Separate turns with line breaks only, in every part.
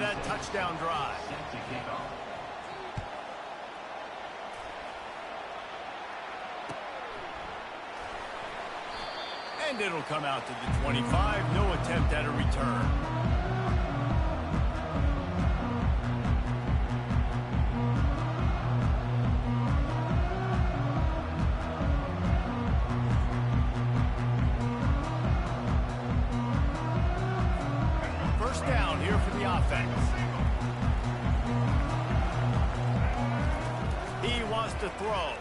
after that touchdown drive. And it'll come out to the 25. No attempt at a return. First down here for the offense. He wants to throw.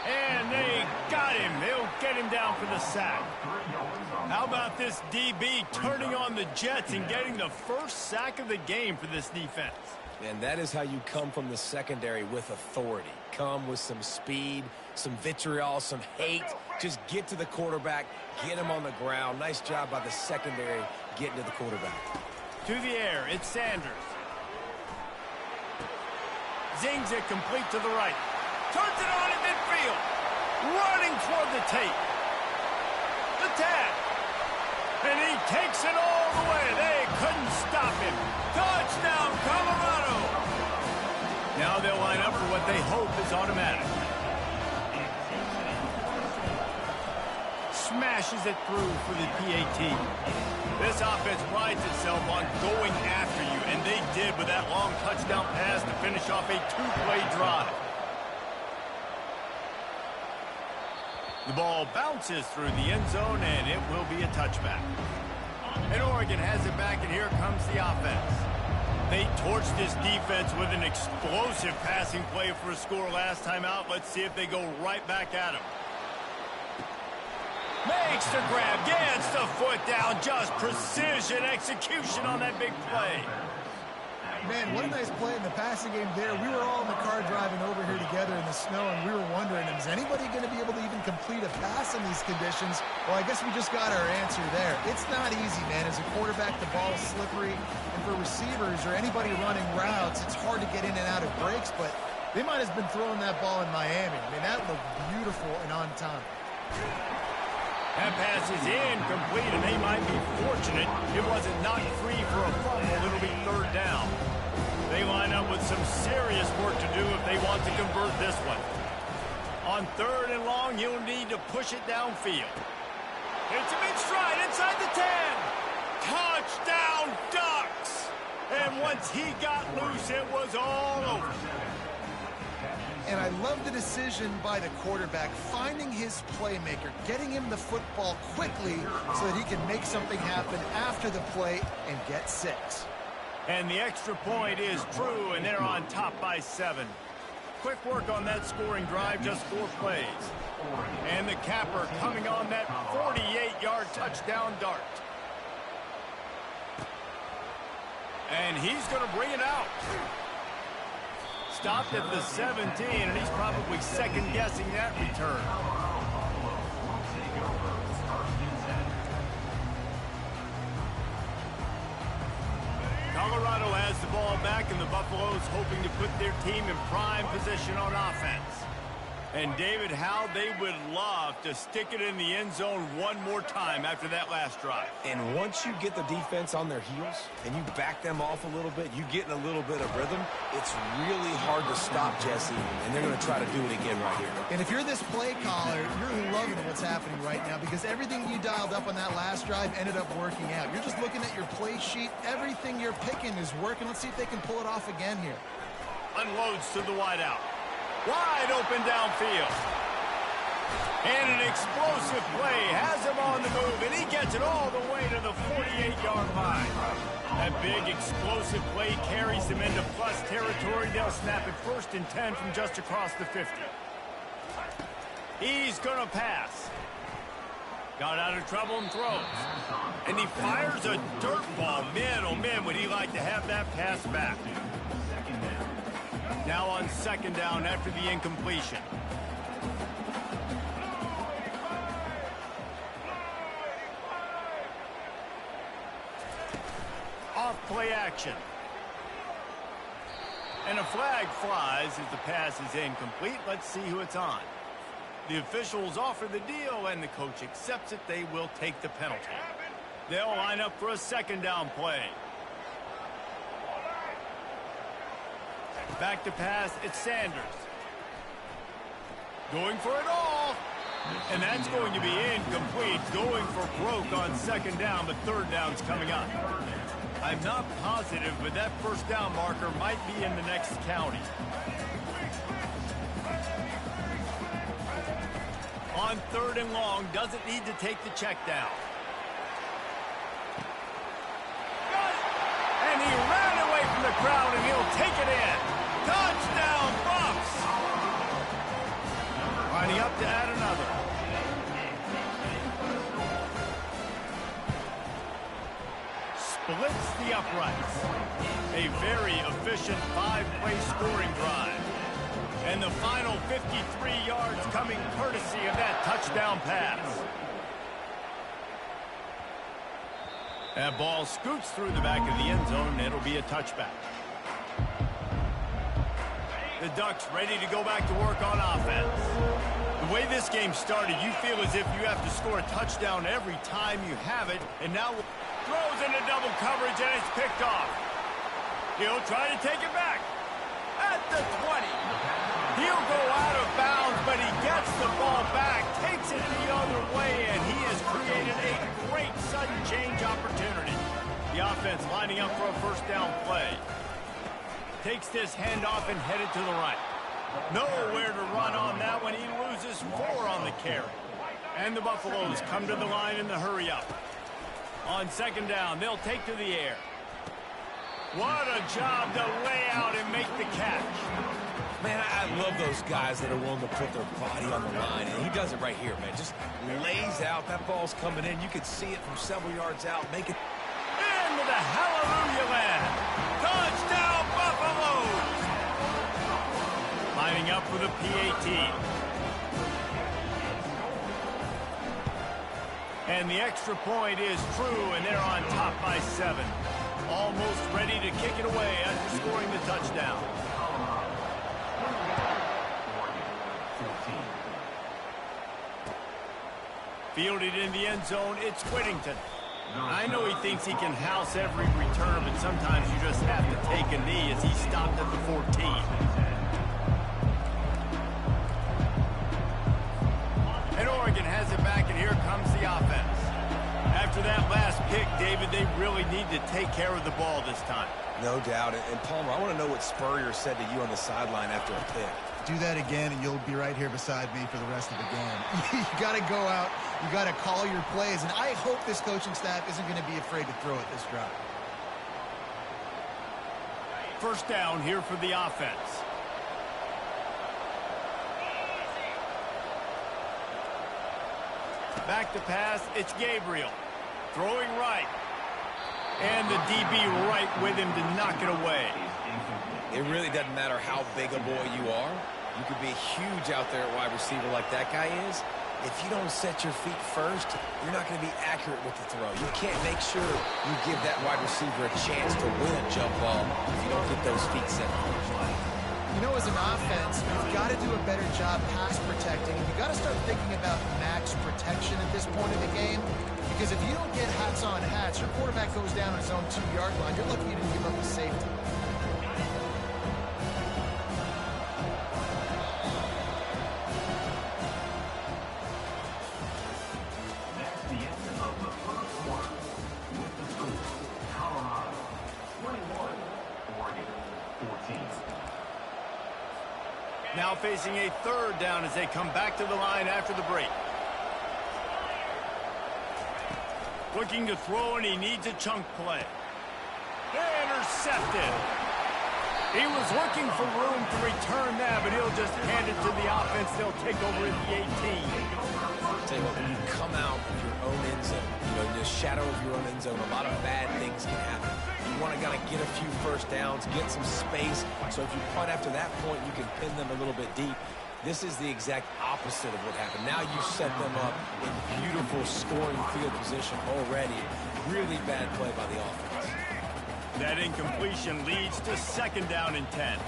And they got him. They'll get him down for the sack. How about this DB turning on the Jets and getting the first sack of the game for this defense?
And that is how you come from the secondary with authority. Come with some speed, some vitriol, some hate. Just get to the quarterback, get him on the ground. Nice job by the secondary getting to the quarterback.
To the air, it's Sanders. Zings it complete to the right. Turns it on in midfield. Running toward the tape. The tag. And he takes it all the way. They couldn't stop him. Touchdown, Colorado. Now they'll line up for what they hope is automatic. Smashes it through for the PAT. This offense prides itself on going after you, and they did with that long touchdown pass to finish off a two-play drive. The ball bounces through the end zone, and it will be a touchback. And Oregon has it back, and here comes the offense. They torched this defense with an explosive passing play for a score last time out. Let's see if they go right back at him. Makes the grab, gets the foot down, just precision execution on that big play.
Man, what a nice play in the passing game there. We were all in the car driving over here together in the snow, and we were wondering, is anybody going to be able to even complete a pass in these conditions? Well, I guess we just got our answer there. It's not easy, man. As a quarterback, the ball is slippery, and for receivers or anybody running routes, it's hard to get in and out of breaks, but they might have been throwing that ball in Miami. I mean, that looked beautiful and on time.
That pass is incomplete, and they might be fortunate it wasn't knocked free for a fumble. It'll be third down. They line up with some serious work to do if they want to convert this one. On third and long, you'll need to push it downfield. It's a mid-stride inside the 10. Touchdown, Ducks! And once he got loose, it was all over.
And I love the decision by the quarterback, finding his playmaker, getting him the football quickly so that he can make something happen after the play and get 6.
And the extra point is true, and they're on top by 7. Quick work on that scoring drive, just 4 plays. And the capper coming on that 48-yard touchdown dart. And he's going to bring it out. Stopped at the 17, and he's probably second-guessing that return. Colorado has the ball back, and the Buffaloes hoping to put their team in prime position on offense. And David, how they would love to stick it in the end zone one more time after that last drive.
And once you get the defense on their heels and you back them off a little bit, you get in a little bit of rhythm, it's really hard to stop, Jesse, and they're going to try to do it again right here.
And if you're this play caller, you're loving what's happening right now because everything you dialed up on that last drive ended up working out. You're just looking at your play sheet. Everything you're picking is working. Let's see if they can pull it off again here.
Unloads to the wideout. Wide open downfield. And an explosive play has him on the move, and he gets it all the way to the 48-yard line. That big explosive play carries them into plus territory. They'll snap it 1st and 10 from just across the 50. He's going to pass. Got out of trouble and throws. And he fires a dirt ball. Man, oh man, would he like to have that pass back. Now on 2nd down after the incompletion. Off play action. And a flag flies as the pass is incomplete. Let's see who it's on. The officials offer the deal, and the coach accepts it. They will take the penalty. They'll line up for a 2nd down play. Back to pass, it's Sanders. Going for it all. And that's going to be incomplete. Going for broke on second down, but third down's coming up. I'm not positive, but that first down marker might be in the next county. On third and long, doesn't need to take the check down. Got it! And he ran away from the crowd, and he'll take it in. Touchdown, Bucks! Lining up to add another. Splits the uprights. A very efficient 5-play scoring drive. And the final 53 yards coming courtesy of that touchdown pass. That ball scoots through the back of the end zone, and it'll be a touchback. The Ducks ready to go back to work on offense. The way this game started, you feel as if you have to score a touchdown every time you have it, and now throws into double coverage, and it's picked off. He'll try to take it back at the 20. He'll go out of bounds, but he gets the ball back, takes it the other way, and he has created a great sudden change opportunity. The offense lining up for a first down play. Takes this handoff and headed to the right. Nowhere to run on that one. He loses 4 on the carry. And the Buffaloes come to the line in the hurry up. On second down, they'll take to the air. What a job to lay out and make the catch.
Man, I love those guys that are willing to put their body on the line, and he does it right here, man. Just lays out. That ball's coming in. You can see it from several yards out. Make it
into the hallelujah land. Touchdown, Buffaloes! Lining up for the PAT. And the extra point is true, and they're on top by 7. Almost ready to kick it away after scoring the touchdown. Fielded in the end zone, it's Whittington. I know he thinks he can house every return, but sometimes you just have to take a knee as he stopped at the 14. And Oregon has it back, and here comes the offense. After that last pick, David, they really need to take care of the ball this time.
No doubt. And Palmer, I want to know what Spurrier said to you on the sideline after a pick.
Do that again, and you'll be right here beside me for the rest of the game. You got to go out. You got to call your plays, and I hope this coaching staff isn't going to be afraid to throw it this drive.
First down here for the offense. Back to pass, it's Gabriel. Throwing right. And the DB right with him to knock it away.
It really doesn't matter how big a boy you are. You could be huge out there at wide receiver like that guy is. If you don't set your feet first, you're not going to be accurate with the throw. You can't make sure you give that wide receiver a chance to win a jump ball if you don't get those feet set first.
You know, as an offense, you've got to do a better job pass protecting, and you've got to start thinking about max protection at this point in the game, because if you don't get hats on hats, your quarterback goes down on his own 2-yard line. You're lucky you didn't give up a safety.
Now facing a third down as they come back to the line after the break. Looking to throw, and he needs a chunk play. Intercepted. He was looking for room to return that, but he'll just hand it to the offense. They'll take over at the 18.
Tell you what, when you come out of your own end zone, in the shadow of your own end zone, a lot of bad things can happen. You want to get a few first downs, get some space, so if you punt after that point, you can pin them a little bit deep. This is the exact opposite of what happened. Now you set them up in beautiful scoring field position already. Really bad play by the offense.
That incompletion leads to second down and 10.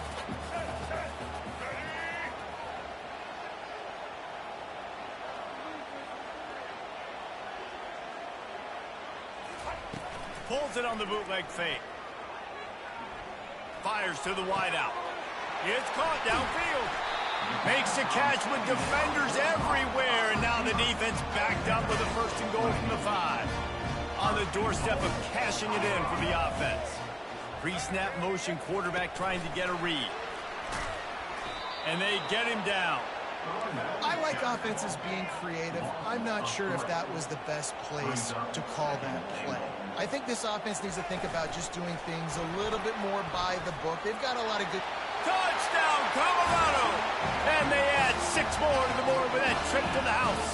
Pulls it on the bootleg fake. Fires to the wideout. It's caught downfield. Makes the catch with defenders everywhere, and now the defense backed up with a 1st and goal from the 5. On the doorstep of cashing it in for the offense. Pre-snap motion, quarterback trying to get a read. And they get him down.
I like offenses being creative. I'm not sure if that was the best place to call that play. I think this offense needs to think about just doing things a little bit more by the book. They've got a lot of good...
Touchdown, Colorado! And they add 6 more to the board with that trip to the house.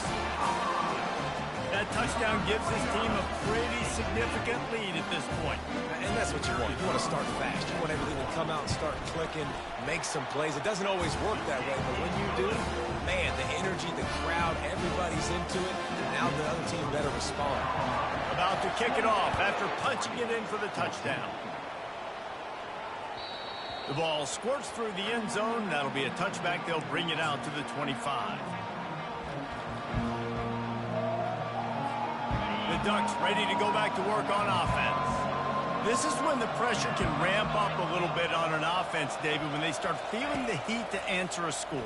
That touchdown gives his team a pretty significant lead at this point.
And that's what you want. You want to start fast. You want everything to come out and start clicking, make some plays. It doesn't always work that way, but when you do, man, the energy, the crowd, everybody's into it. Now the other team better respond.
About to kick it off after punching it in for the touchdown. The ball squirts through the end zone. That'll be a touchback. They'll bring it out to the 25. The Ducks ready to go back to work on offense. This is when the pressure can ramp up a little bit on an offense, David, when they start feeling the heat to answer a score.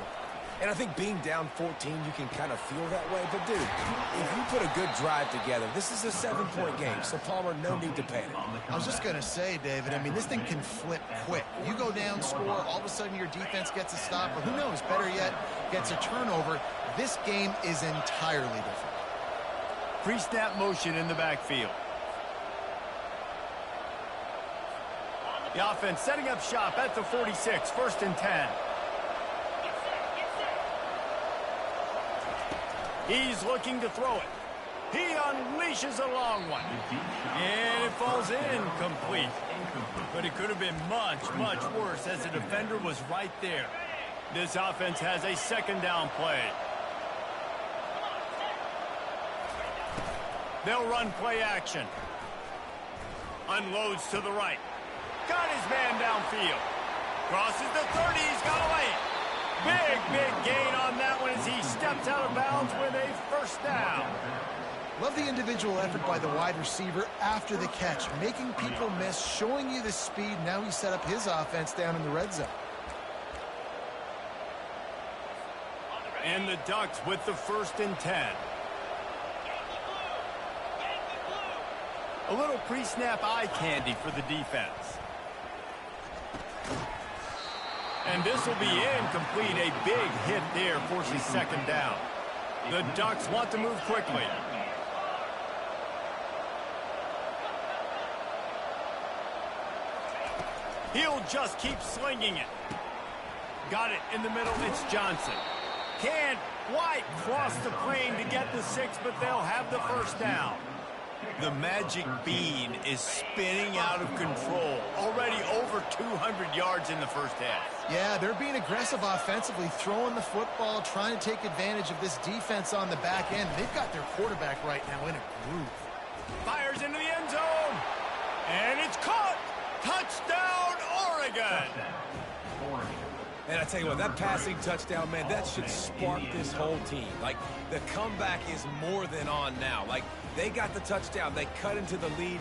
And I think being down 14, you can kind of feel that way. But, dude, if you put a good drive together, this is a 7-point game. So, Palmer, no need to panic.
I was just going to say, David, I mean, this thing can flip quick. You go down, score, all of a sudden your defense gets a stop, or who knows, better yet, gets a turnover. This game is entirely different.
Pre-snap motion in the backfield. The offense setting up shop at the 46, 1st and 10. He's looking to throw it. He unleashes a long one. And it falls incomplete. But it could have been much, much worse as the defender was right there. This offense has a 2nd down play. They'll run play action. Unloads to the right. Got his man downfield. Crosses the 30. He's got away. Big, big gain on that one as he steps out of bounds with a 1st down.
Love the individual effort by the wide receiver after the catch, making people miss, showing you the speed. Now he set up his offense down in the red zone.
And the Ducks with the 1st and 10. A little pre-snap eye candy for the defense. And this will be incomplete. A big hit there forces 2nd down. The Ducks want to move quickly. He'll just keep slinging it. Got it in the middle. It's Johnson. Can't quite cross the plane to get the 6, but they'll have the 1st down. The magic bean is spinning out of control. Already over 200 yards in the 1st half.
Yeah, they're being aggressive offensively, throwing the football, trying to take advantage of this defense on the back end. They've got their quarterback right now in a groove.
Fires into the end zone. And it's caught. Touchdown, Oregon.
And I tell you what, that passing touchdown, man, that should spark this whole team. Like, the comeback is more than on now. Like, they got the touchdown. They cut into the lead.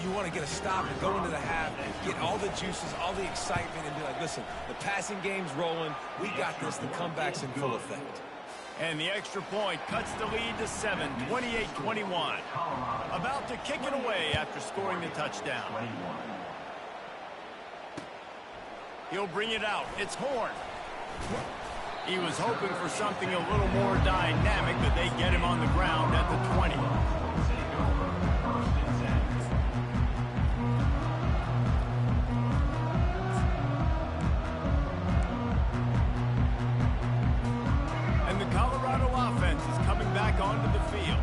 You want to get a stop and go into the half, get all the juices, all the excitement, and be like, listen, the passing game's rolling. We got this. The comeback's in full effect.
And the extra point cuts the lead to 7, 28-21. About to kick it away after scoring the touchdown. He'll bring it out. It's Horn. He was hoping for something a little more dynamic, but they get him on the ground at the 20. And the Colorado offense is coming back onto the field.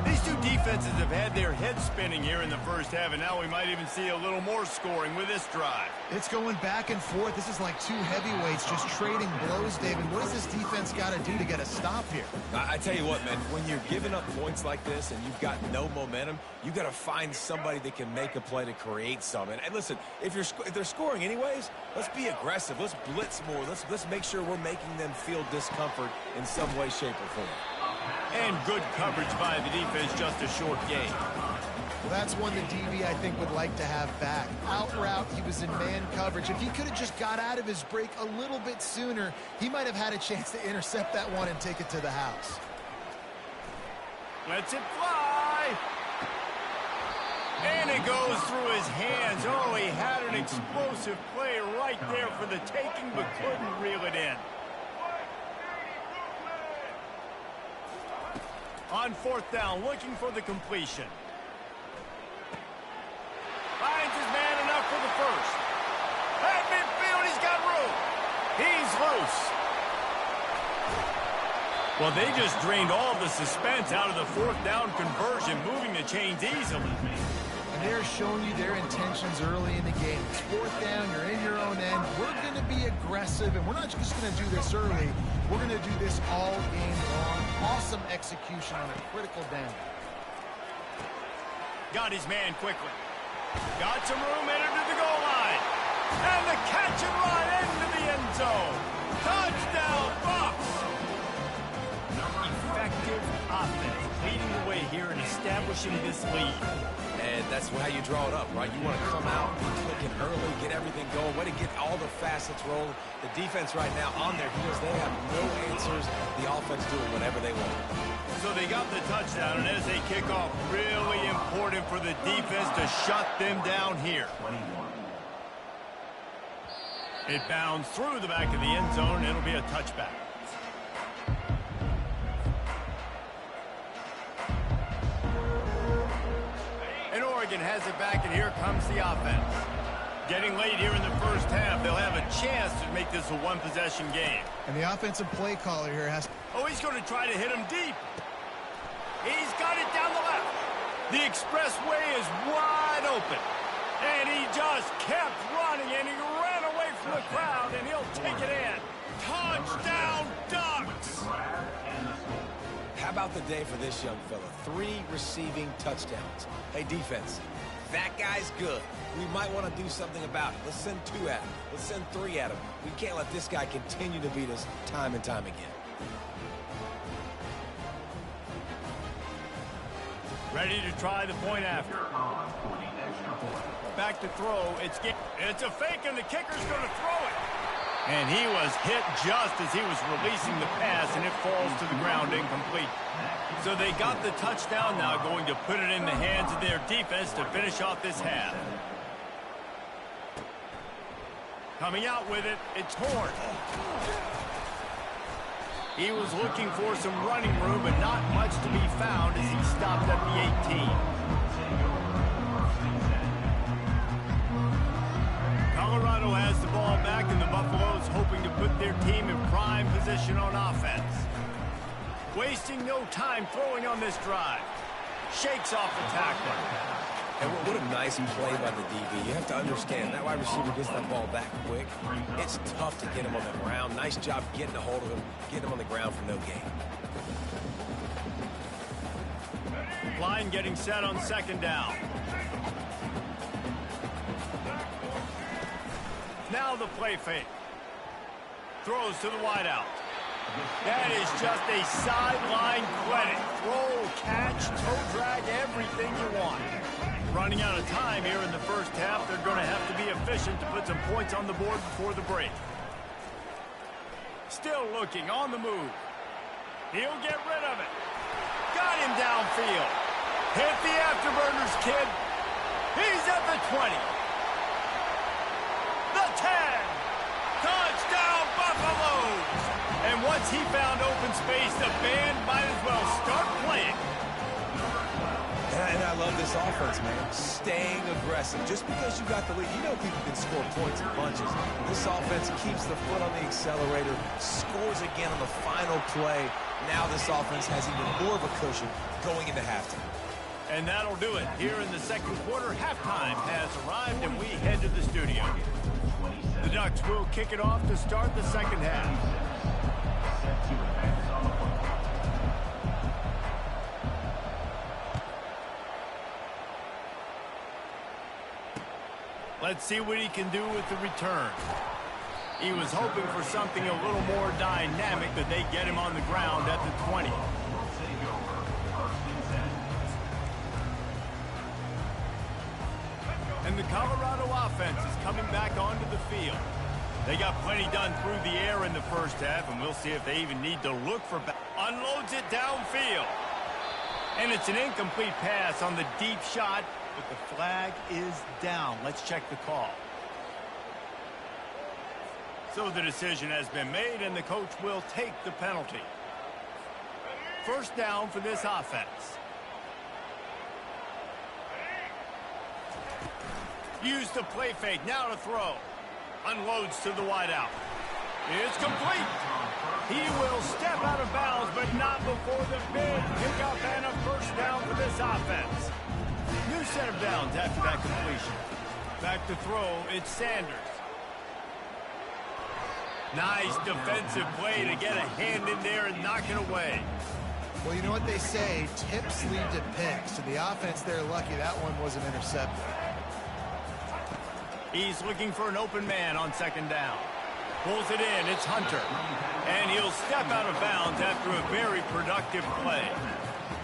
These two defenses have had their heads spinning here in the 1st half, and now we might even see a little more scoring with this drive.
It's going back and forth. This is like two heavyweights just trading blows, David. What does this defense got to do to get a stop here?
I tell you what, man, when you're giving up points like this and you've got no momentum, you got to find somebody that can make a play to create something. And listen, if they're scoring anyways, let's be aggressive. Let's blitz more. Let's make sure we're making them feel discomfort in some way, shape, or form.
And good coverage by the defense, just a short gain.
Well, that's one the DB, I think, would like to have back. Out route, he was in man coverage. If he could have just got out of his break a little bit sooner, he might have had a chance to intercept that one and take it to the house.
Lets it fly. And it goes through his hands. Oh, he had an explosive play right there for the taking, but couldn't reel it in. On fourth down, looking for the completion. Finds his man enough for the first. At midfield, he's got room. He's loose. Well, they just drained all the suspense out of the fourth down conversion, moving the chains easily.
And they're showing you their intentions early in the game. It's fourth down, you're in your own end. We're going to be aggressive, and we're not just going to do this early. We're going to do this all game long. Awesome execution on a critical down.
Got his man quickly. Got some room, entered to the goal line. And the catch and run into the end zone. Touchdown, Bucks! Effective offense, leading the way here and establishing this lead.
And that's how you draw it up, right? You want to come out, be clicking early, get everything going, way to get all the facets rolling. The defense right now on their heels, they have no answers. The offense doing whatever they want.
So they got the touchdown, and as they kick off, really important for the defense to shut them down here. It bounds through the back of the end zone, and it'll be a touchback. And Oregon has it back, and here comes the offense. Getting late here in the first half, they'll have a chance to make this a one-possession game.
And the offensive play caller here has...
Oh, he's going to try to hit him deep. He's got it down the left. The expressway is wide open. And he just kept running, and he ran away from the crowd, and he'll take it in. Touchdown, Ducks!
How about the day for this young fella? 3 receiving touchdowns. Hey, defense, that guy's good. We might want to do something about it. Let's send 2 at him. Let's send 3 at him. We can't let this guy continue to beat us time and time again.
Ready to try the point after. Back to throw. It's a fake, and the kicker's going to throw it. And he was hit just as he was releasing the pass, and it falls to the ground incomplete. So they got the touchdown now, going to put it in the hands of their defense to finish off this half. Coming out with it, it's Horn. He was looking for some running room, but not much to be found as he stopped at the 18. Colorado has the ball back, and the Buffaloes hoping to put their team in prime position on offense. Wasting no time throwing on this drive. Shakes off the tackler.
And what a nice play by the DB. You have to understand, that wide receiver gets that ball back quick. It's tough to get him on the ground. Nice job getting a hold of him, getting him on the ground for no gain.
Line getting set on second down. Now the play fake. Throws to the wideout. That is just a sideline credit. Throw, catch, toe drag, everything you want. Running out of time here in the first half. They're going to have to be efficient to put some points on the board before the break. Still looking on the move. He'll get rid of it. Got him downfield. Hit the afterburners, kid. He's at the 20. The 10. Touchdown, Buffaloes. And once he found open space, the band might as well start playing.
And I love this offense, man. Staying aggressive. Just because you got the lead, you know people can score points in bunches. This offense keeps the foot on the accelerator, scores again on the final play. Now this offense has even more of a cushion going into halftime.
And that'll do it. Here in the second quarter, halftime has arrived, and we head to the studio. The Ducks will kick it off to start the second half. Let's see what he can do with the return. He was hoping for something a little more dynamic, but they get him on the ground at the 20. the Colorado offense is coming back onto the field. They got plenty done through the air in the first half, and we'll see if they even need to look for unloads it downfield. And it's an incomplete pass on the deep shot, but the flag is down. Let's check the call. So the decision has been made, and the coach will take the penalty. First down for this offense. Used the play fake, now to throw. Unloads to the wideout. It's complete. He will step out of bounds, but not before the big pickup and a first down for this offense. New set of downs after that completion. Back to throw, it's Sanders. Nice defensive play to get a hand in there and knock it away.
Well, you know what they say, tips lead to picks. So the offense, they're lucky that one wasn't intercepted.
He's looking for an open man on second down. Pulls it in, it's Hunter. And he'll step out of bounds after a very productive play.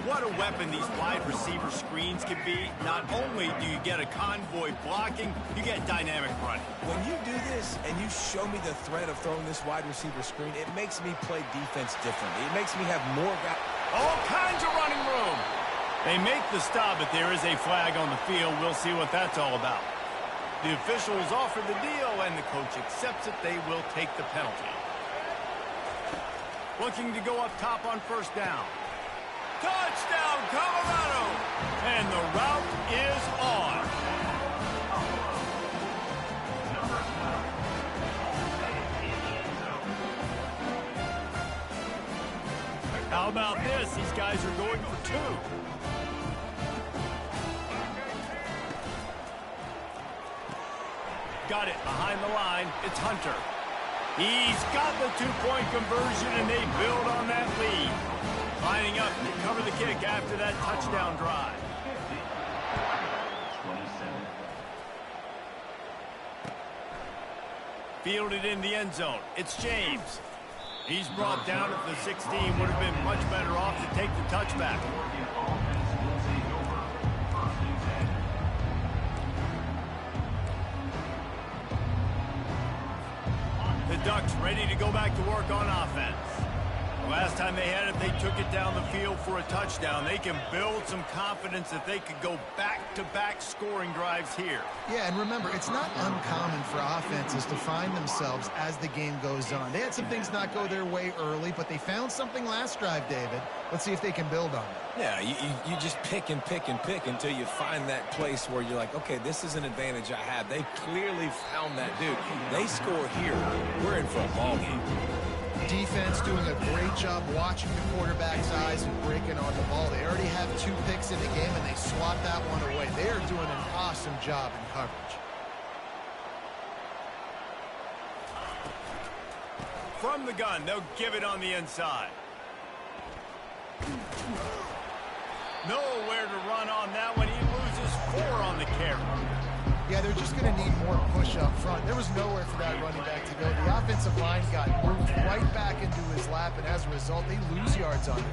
What a weapon these wide receiver screens can be. Not only do you get a convoy blocking, you get dynamic running.
When you do this and you show me the threat of throwing this wide receiver screen, it makes me play defense differently. It makes me have more guys.
All kinds of running room. They make the stop, but there is a flag on the field. We'll see what that's all about. The officials offer the deal, and the coach accepts it. They will take the penalty. Looking to go up top on first down. Touchdown, Colorado! And the route is on. How about this? These guys are going for two. Got it behind the line. It's Hunter. He's got the two-point conversion, and they build on that lead. Lining up to cover the kick after that touchdown drive. Fielded in the end zone. It's James. He's brought down at the 16. Would have been much better off to take the touchback. The Ducks ready to go back to work on offense. Last time they had it, they took it down the field for a touchdown. They can build some confidence that they could go back-to-back scoring drives here.
Yeah, and remember, it's not uncommon for offenses to find themselves as the game goes on. They had some things not go their way early, but they found something last drive, David. Let's see if they can build on it.
Yeah, you just pick and pick and pick until you find that place where you're like, okay, this is an advantage I have. They clearly found that dude. They score here, we're in for a ball game.
Defense doing a great job watching the quarterback's eyes and breaking on the ball. They already have 2 picks in the game, and they swat that one away. They are doing an awesome job in coverage.
From the gun, they'll give it on the inside. Nowhere to run on that one. He loses 4 on the carry.
Yeah, they're just going to need more push up front. There was nowhere for that running back to go. The offensive line got moved right back into his lap, and as a result, they lose yards on it.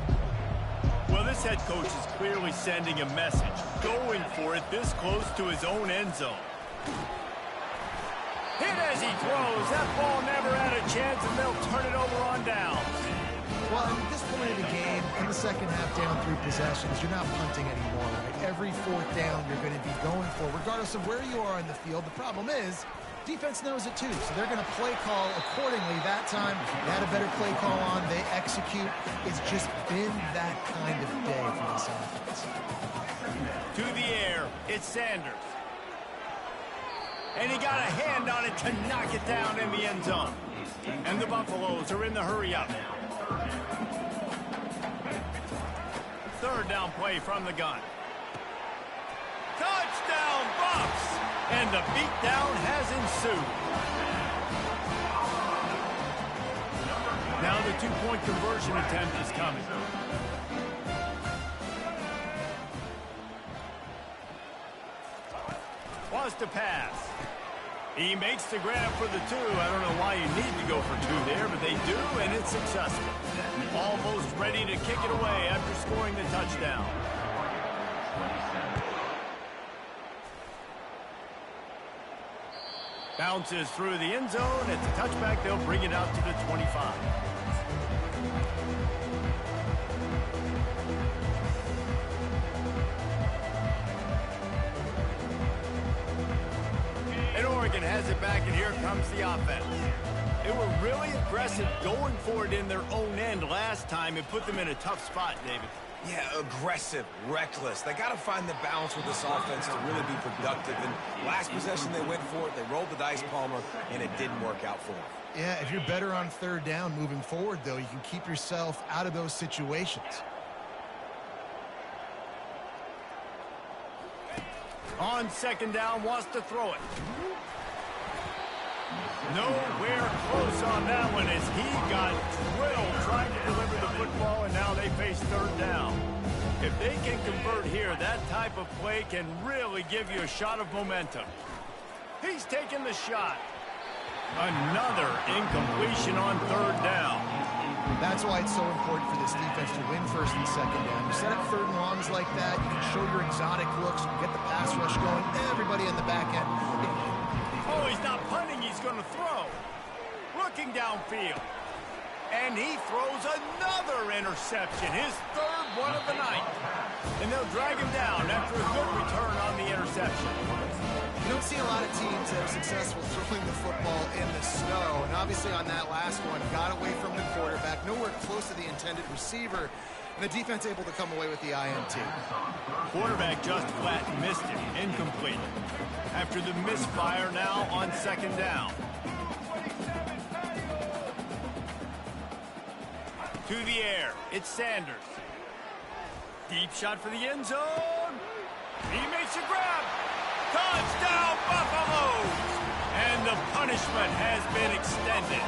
Well, this head coach is clearly sending a message, going for it this close to his own end zone. Hit as he throws. That ball never had a chance, and they'll turn it over on downs.
Well, at this point of the game, in the second half, down 3 possessions, you're not punting anymore, right? Every 4th down you're going to be going for, regardless of where you are in the field. The problem is, defense knows it too, so they're going to play call accordingly. That time, they had a better play call on. They execute. It's just been that kind of day for this offense.
To the air, it's Sanders. And he got a hand on it to knock it down in the end zone. And the Buffaloes are in the hurry-up. 3rd down play from the gun. Touchdown, Buffs! And the beatdown has ensued. Now the 2-point conversion attempt is coming. Wants to pass. He makes the grab for the 2. I don't know why you need to go for 2 there, but they do, and it's successful. Almost ready to kick it away after scoring the touchdown. Bounces through the end zone. It's a touchback. They'll bring it out to the 25. And Oregon has it back, and here comes the offense. They were really aggressive going for it in their own end last time. It put them in a tough spot, David.
Yeah, aggressive, reckless. They got to find the balance with this offense to really be productive. And last possession they went for it. They rolled the dice, Palmer, and it didn't work out for them.
Yeah, if you're better on third down moving forward, though, you can keep yourself out of those situations.
On second down, wants to throw it. Nowhere close on that one as he got drilled trying to deliver the football, and now they face third down. If they can convert here, that type of play can really give you a shot of momentum. He's taking the shot. Another incompletion on third down.
That's why it's so important for this defense to win first and second down. You set up third and longs like that, you can show your exotic looks, you can get the pass rush going, everybody in the back end.
Oh, he's not punting, he's going to throw. Looking downfield. And he throws another interception, his third one of the night. And they'll drag him down after a good return on the interception.
You don't see a lot of teams that are successful throwing the football in the snow. And obviously on that last one, got away from the quarterback, nowhere close to the intended receiver. And the defense able to come away with the INT.
Quarterback just flat missed it. Incomplete. After the misfire now on second down. To the air. It's Sanders. Deep shot for the end zone. He makes a grab. Touchdown, Buffaloes! And the punishment has been extended.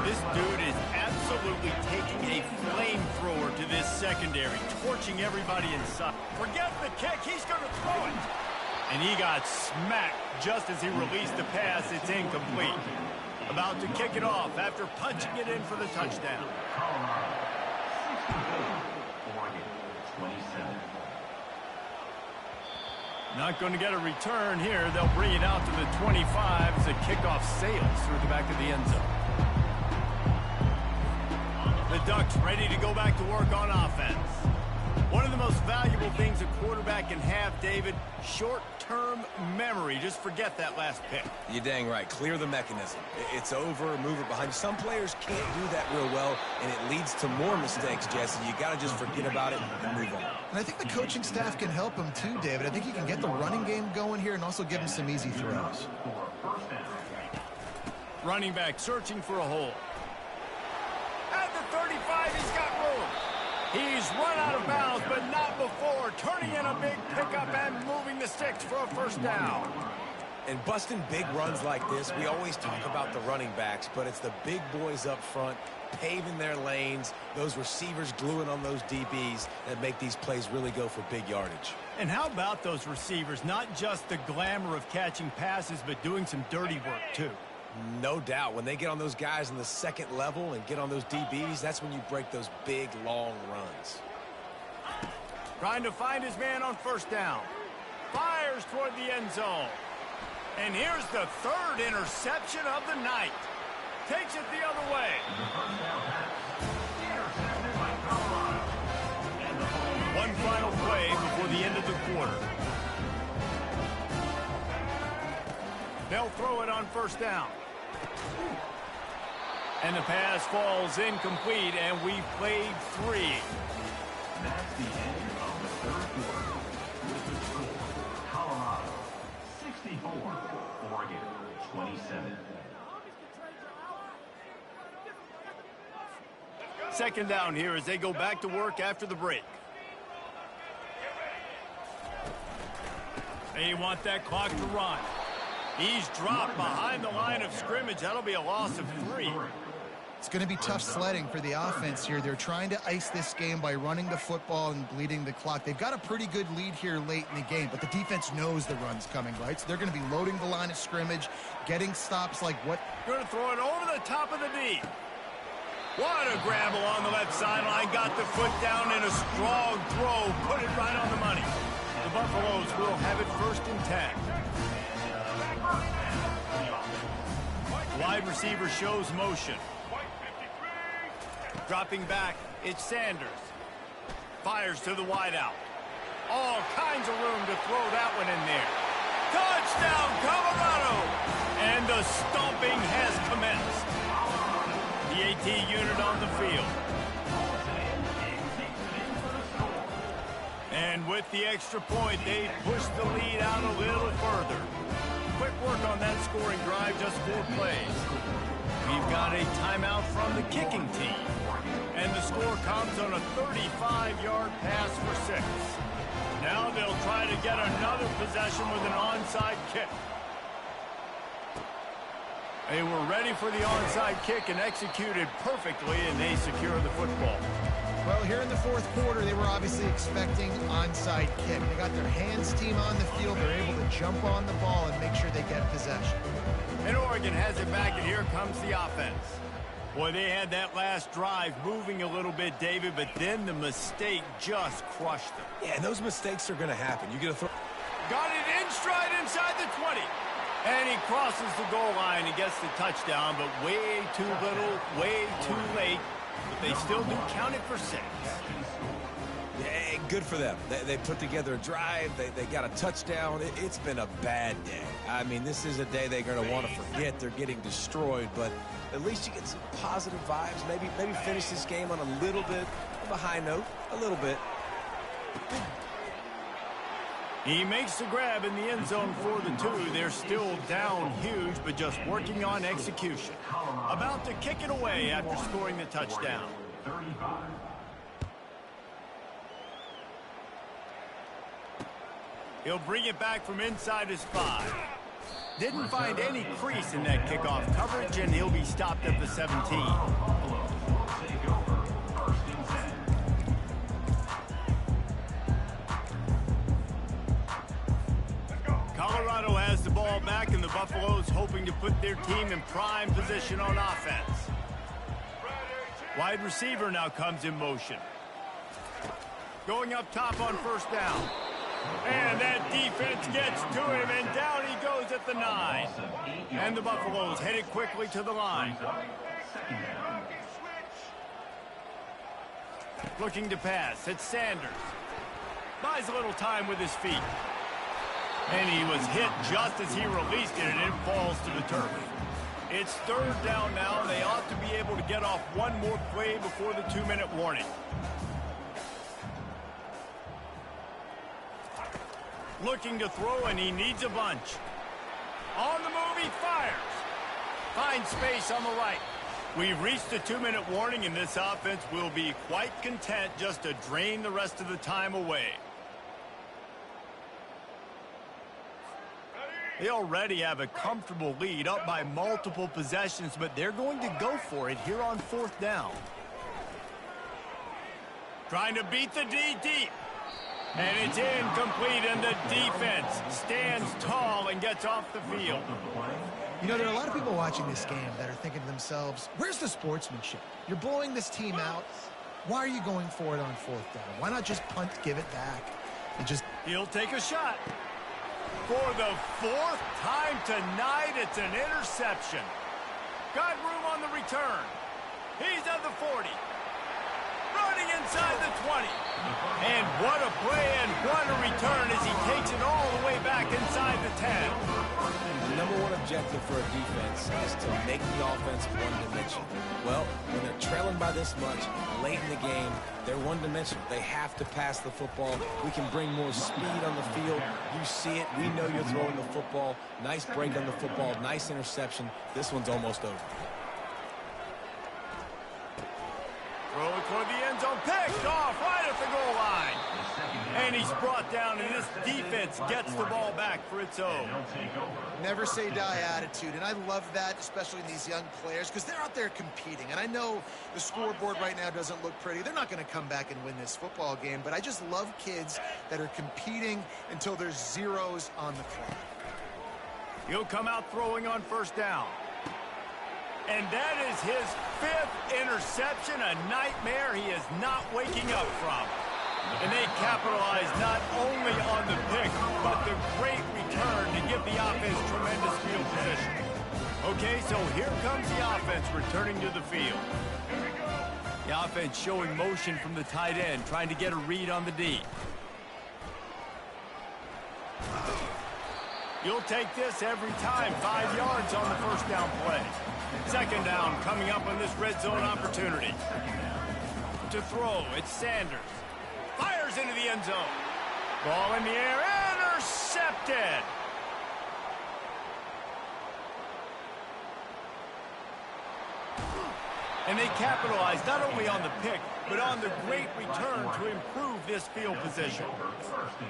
This dude is absolutely taking a flamethrower to this secondary, torching everybody inside. Forget the kick, he's going to throw it. And he got smacked just as he released the pass. It's incomplete. About to kick it off after punching it in for the touchdown. Not going to get a return here. They'll bring it out to the 25 as the kickoff sails through the back of the end zone. The Ducks ready to go back to work on offense. One of the most valuable things a quarterback can have, David, short-term memory. Just forget that last pick.
You're dang right. Clear the mechanism. It's over, move it behind you. Some players can't do that real well, and it leads to more mistakes, Jesse. You got to just forget about it and move on.
And I think the coaching staff can help him too, David. I think he can get the running game going here and also give him some easy throws.
Running back searching for a hole. At the 35, he's got room. He's run out of bounds, but not before turning in a big pickup and moving the sticks for a first down.
And busting big runs like this, we always talk about the running backs, but it's the big boys up front paving their lanes, those receivers gluing on those DBs that make these plays really go for big yardage.
And how about those receivers? Not just the glamour of catching passes, but doing some dirty work too.
No doubt. When they get on those guys in the second level and get on those DBs, that's when you break those big, long runs.
Trying to find his man on first down. Fires toward the end zone. And here's the third interception of the night. Takes it the other way. One final play before the end of the quarter. They'll throw it on first down. And the pass falls incomplete, and we played 3.
That's the end of the third quarter. With the score, Colorado 64, Oregon 27.
Second down here as they go back to work after the break. They want that clock to run. He's dropped behind the line of scrimmage. That'll be a loss of 3.
It's going to be tough sledding for the offense here. They're trying to ice this game by running the football and bleeding the clock. They've got a pretty good lead here late in the game, but the defense knows the run's coming, right? So they're going to be loading the line of scrimmage, getting stops like what?
Going to throw it over the top of the D. What a grab along the left sideline. Got the foot down in a strong throw. Put it right on the money. The Buffaloes will have it first and 10. wide receiver shows motion. Dropping back, it's Sanders. Fires to the wideout. All kinds of room to throw that one in there. Touchdown, Colorado! And the stomping has commenced. The AT unit on the field. And with the extra point, they push the lead out a little further. Quick work on that scoring drive, just 4 plays. We've got a timeout from the kicking team. And the score comes on a 35-yard pass for 6. Now they'll try to get another possession with an onside kick. They were ready for the onside kick and executed perfectly, and they secure the football.
Well, here in the fourth quarter, they were obviously expecting onside kick. They got their hands team on the field. They're able to jump on the ball and make sure they get possession.
And Oregon has it back, and here comes the offense. Boy, they had that last drive moving a little bit, David, but then the mistake just crushed them.
Yeah, and those mistakes are going to happen. You get a throw.
Got it in stride inside the 20. And he crosses the goal line and gets the touchdown, but way too little, way too late. But they still do count it for 6.
Yeah, good for them. They put together a drive. They got a touchdown. It's been a bad day. I mean, this is a day they're going to want to forget. They're getting destroyed, but at least you get some positive vibes. Maybe finish this game on a little bit of a high note. A little bit.
He makes the grab in the end zone for the 2. They're still down huge, but just working on execution. About to kick it away after scoring the touchdown.
35.
He'll bring it back from inside his 5. Didn't find any crease in that kickoff coverage, and he'll be stopped at the 17. Colorado has the ball back, and the Buffaloes hoping to put their team in prime position on offense. Wide receiver now comes in motion. Going up top on first down. And that defense gets to him, and down he goes at the 9. And the Buffaloes headed quickly to the line. Looking to pass, it's Sanders. Buys a little time with his feet. And he was hit just as he released it, and it falls to the turf. It's 3rd down now. They ought to be able to get off one more play before the 2-minute warning. Looking to throw, and he needs a bunch. On the move, he fires. Finds space on the right. We've reached the 2-minute warning, and this offense will be quite content just to drain the rest of the time away. They already have a comfortable lead, up by multiple possessions, but they're going to go for it here on 4th down. Trying to beat the D deep. And it's incomplete, and the defense stands tall and gets off the field.
You know, there are a lot of people watching this game that are thinking to themselves, where's the sportsmanship? You're blowing this team out. Why are you going for it on 4th down? Why not just punt, give it back?
He'll take a shot. For the 4th time tonight, it's an interception. Got room on the return. He's at the 40. Running inside the 20. And what a play and what a return as he takes it all the way back inside the 10.
The #1 objective for a defense is to make the offense one-dimensional. Well, when they're trailing by this much, late in the game, they're one-dimensional. They have to pass the football. We can bring more speed on the field. You see it. We know you're throwing the football. Nice break on the football. Nice interception. This one's almost over.
Throw it toward the end zone. Picked off right at the goal line. And he's brought down, and this defense gets the ball back for its own.
Never say die attitude, and I love that, especially in these young players, because they're out there competing. And I know the scoreboard right now doesn't look pretty. They're not going to come back and win this football game, but I just love kids that are competing until there's zeros on the clock.
He'll come out throwing on first down. And that is his 5th interception, a nightmare he is not waking up from. And they capitalize not only on the pick, but the great return to give the offense tremendous field position. Okay, so here comes the offense returning to the field. The offense showing motion from the tight end, trying to get a read on the D. You'll take this every time. 5 yards on the first down play. Second down coming up on this red zone opportunity. To throw, it's Sanders. Fires into the end zone. Ball in the air, intercepted. And they capitalized not only on the pick, but on the great return to improve this field position.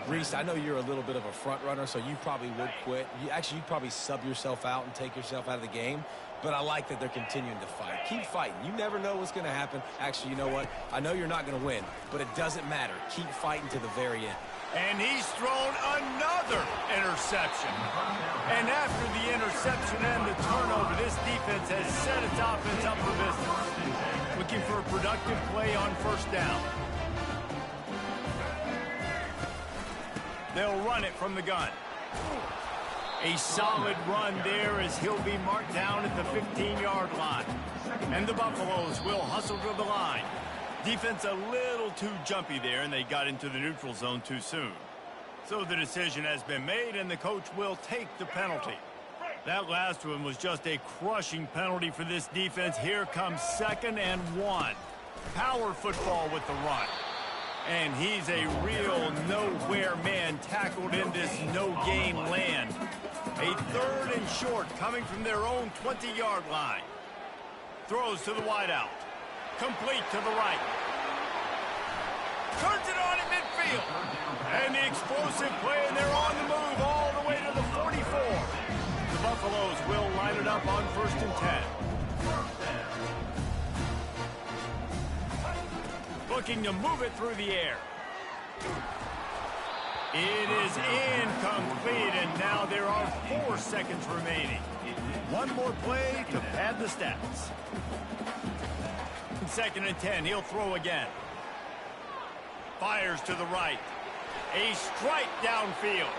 Reese, I know you're a little bit of a front runner, so you probably would quit. You'd probably sub yourself out and take yourself out of the game. But I like that they're continuing to fight. Keep fighting. You never know what's going to happen. Actually, you know what? I know you're not going to win, but it doesn't matter. Keep fighting to the very end.
And he's thrown another interception. And after the interception and the turnover, this defense has set its offense up for business. Looking for a productive play on first down. They'll run it from the gun. A solid run there as he'll be marked down at the 15-yard line. And the Buffaloes will hustle to the line. Defense a little too jumpy there, and they got into the neutral zone too soon. So the decision has been made, and the coach will take the penalty. That last one was just a crushing penalty for this defense. Here comes 2nd and 1. Power football with the run. And he's a real nowhere man tackled in this no-gain land. A 3rd and short coming from their own 20-yard line. Throws to the wideout. Complete to the right. Turns it on in midfield. And the explosive play, and they're on the move all the way to the 44. The Buffaloes will line it up on 1st and 10. Looking to move it through the air. It is incomplete, and now there are 4 seconds remaining. One more play to pad the stats. 2nd and 10, he'll throw again. Fires to the right. A strike downfield.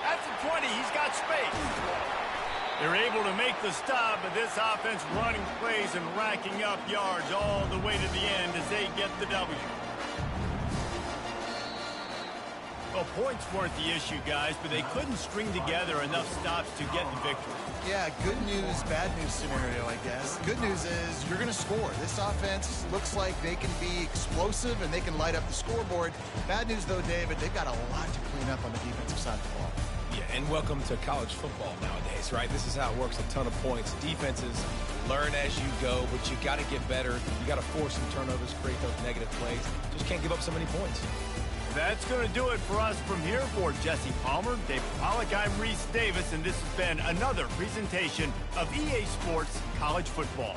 At the 20, he's got space. They're able to make the stop, but this offense running plays and racking up yards all the way to the end as they get the W. Well, points weren't the issue, guys, but they couldn't string together enough stops to get the victory.
Yeah, good news, bad news scenario, I guess. Good news is you're going to score. This offense looks like they can be explosive and they can light up the scoreboard. Bad news, though, David, they've got a lot to clean up on the defensive side of the ball.
Yeah, and welcome to college football nowadays, right? This is how it works, a ton of points. Defenses learn as you go, but you got to get better. You got to force some turnovers, create those negative plays. Just can't give up so many points.
That's going to do it for us from here. For Jesse Palmer, David Pollack, I'm Reese Davis, and this has been another presentation of EA Sports College Football.